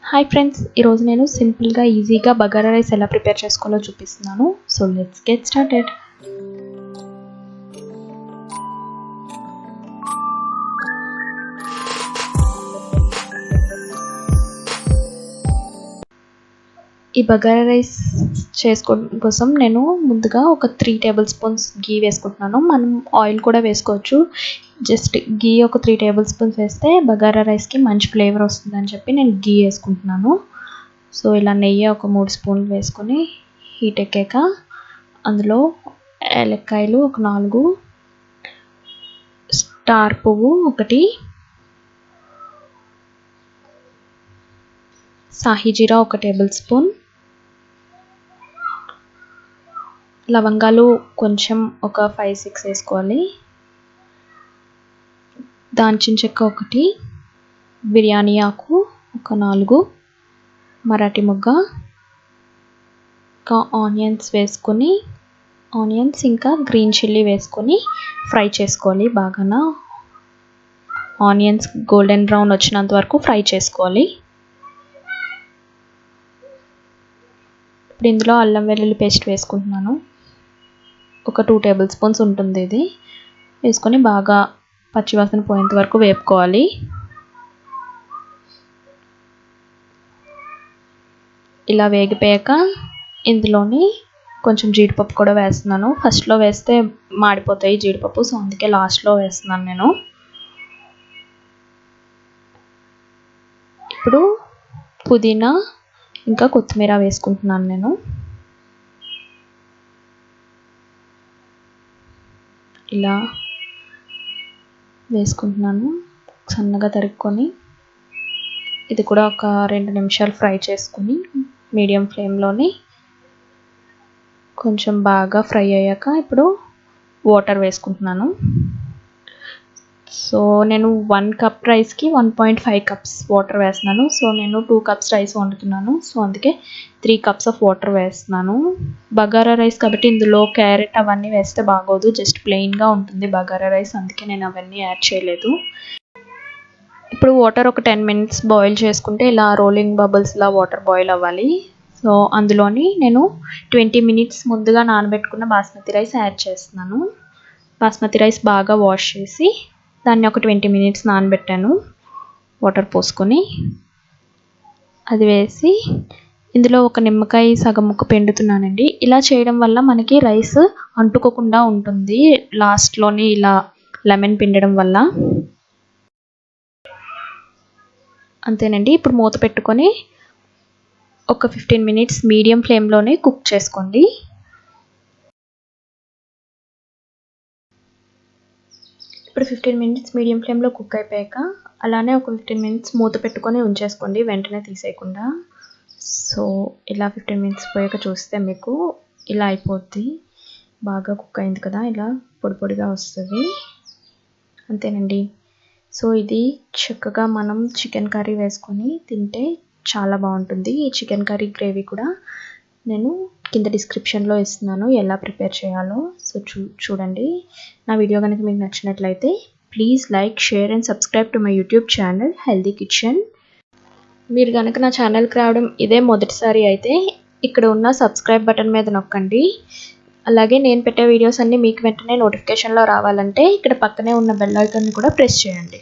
Hi friends, ఈరోజు నేను సింపుల్గా ఈజీగా బగారా రైస్ ఎలా ప్రిపేర్ చేసుకోవాలో చూపిస్తున్నాను. So let's get started. ఈ బగారా రైస్ చేసుకోవడం కోసం నేను ముందుగా ఒక 3 టేబుల్ స్పూన్స్ గీ వేసుకుంటున్నాను. మనం ఆయిల్ కూడా వేసుకోవచ్చు. జస్ట్ గీ ఒక 3 టేబుల్ స్పూన్స్ వేస్తే బగారా రైస్కి మంచి ఫ్లేవర్ వస్తుందని చెప్పి నేను గీ వేసుకుంటున్నాను. సో ఇలా నెయ్యి ఒక 3 స్పూన్లు వేసుకొని హీట్ ఎక్కాక అందులో ఏలక్కాయలు ఒక 4, స్టార్ పువ్వు ఒకటి, సాహి జీరా ఒక టేబుల్ స్పూన్, లవంగాలు కొంచెం ఒక 5-6 వేసుకోవాలి, దాల్చిన చెక్క ఒకటి, బిర్యానీ ఆకు ఒక 4, మరాఠీ మొగ్గ, ఇంకా ఆనియన్స్ వేసుకొని ఇంకా గ్రీన్ చిల్లీ వేసుకొని ఫ్రై చేసుకోవాలి. బాగా ఆనియన్స్ గోల్డెన్ బ్రౌన్ వచ్చినంత వరకు ఫ్రై చేసుకోవాలి. ఇప్పుడు ఇందులో అల్లం వెల్లుల్లి పేస్ట్ వేసుకుంటున్నాను. ఒక 2 టేబుల్ స్పూన్స్ ఉంటుంది. ఇది వేసుకొని బాగా పచ్చివాసన పోయేంత వరకు వేపుకోవాలి. ఇలా వేగిపోయాక ఇందులోని కొంచెం జీడిపప్పు కూడా వేస్తున్నాను. ఫస్ట్లో వేస్తే మాడిపోతాయి జీడిపప్పు, సో అందుకే లాస్ట్లో వేస్తున్నాను నేను. ఇప్పుడు పుదీనా ఇంకా కొత్తిమీర వేసుకుంటున్నాను నేను. ఇలా వేసుకుంటున్నాను సన్నగా తరుక్కొని. ఇది కూడా ఒక 2 నిమిషాలు ఫ్రై చేసుకుని మీడియం ఫ్లేమ్లోని కొంచెం బాగా ఫ్రై అయ్యాక ఇప్పుడు వాటర్ వేసుకుంటున్నాను. సో నేను 1 కప్ రైస్కి 1.5 కప్స్ వాటర్ వేస్తున్నాను. సో నేను 2 కప్స్ రైస్ వండుతున్నాను, సో అందుకే 3 కప్స్ ఆఫ్ వాటర్ వేస్తున్నాను. బగారా రైస్ కాబట్టి ఇందులో క్యారెట్ అవన్నీ వేస్తే బాగోదు, జస్ట్ ప్లెయిన్గా ఉంటుంది బగారా రైస్, అందుకే నేను అవన్నీ యాడ్ చేయలేదు. ఇప్పుడు వాటర్ ఒక 10 మినిట్స్ బాయిల్ చేసుకుంటే ఇలా రోలింగ్ బబుల్స్లా వాటర్ బాయిల్ అవ్వాలి. సో అందులోని నేను 20 మినిట్స్ ముందుగా నానబెట్టుకున్న బాస్మతి రైస్ యాడ్ చేస్తున్నాను. బాస్మతి రైస్ బాగా వాష్ చేసి దాన్ని ఒక 20 మినిట్స్ నానబెట్టాను వాటర్ పోసుకొని. అది వేసి ఇందులో ఒక నిమ్మకాయ సగం ముక్క పిండుతున్నానండి. ఇలా చేయడం వల్ల మనకి రైస్ అంటుకోకుండా ఉంటుంది లాస్ట్లోని ఇలా లెమన్ పిండడం వల్ల. అంతేనండి. ఇప్పుడు మూత పెట్టుకొని ఒక 15 మినిట్స్ మీడియం ఫ్లేమ్లోనే కుక్ చేసుకోండి. ఇప్పుడు 15 మినిట్స్ మీడియం ఫ్లేమ్లో కుక్ అయిపోయాక అలానే ఒక 15 మినిట్స్ మూత పెట్టుకొని ఉంచేసుకోండి, వెంటనే తీసేయకుండా. సో ఇలా 15 మినిట్స్ పోయాక చూస్తే మీకు ఇలా అయిపోద్ది. బాగా కుక్ అయింది కదా, ఇలా పొడి పొడిగా వస్తుంది. అంతేనండి. సో ఇది చక్కగా మనం చికెన్ కర్రీ వేసుకొని తింటే చాలా బాగుంటుంది. ఈ చికెన్ కర్రీ గ్రేవీ కూడా నేను కింద డిస్క్రిప్షన్లో ఇస్తున్నాను ఎలా ప్రిపేర్ చేయాలో. సో చూడండి. నా వీడియో కనుక మీకు నచ్చినట్లయితే please like, share and subscribe to my YouTube channel healthy kitchen. మీరు కనుక నా ఛానల్కి రావడం ఇదే మొదటిసారి అయితే ఇక్కడ ఉన్న సబ్స్క్రైబ్ బటన్ మీద నొక్కండి. అలాగే నేను పెట్టే వీడియోస్ అన్నీ మీకు వెంటనే నోటిఫికేషన్లో రావాలంటే ఇక్కడ పక్కనే ఉన్న బెల్ ఐకాన్ని కూడా ప్రెస్ చేయండి.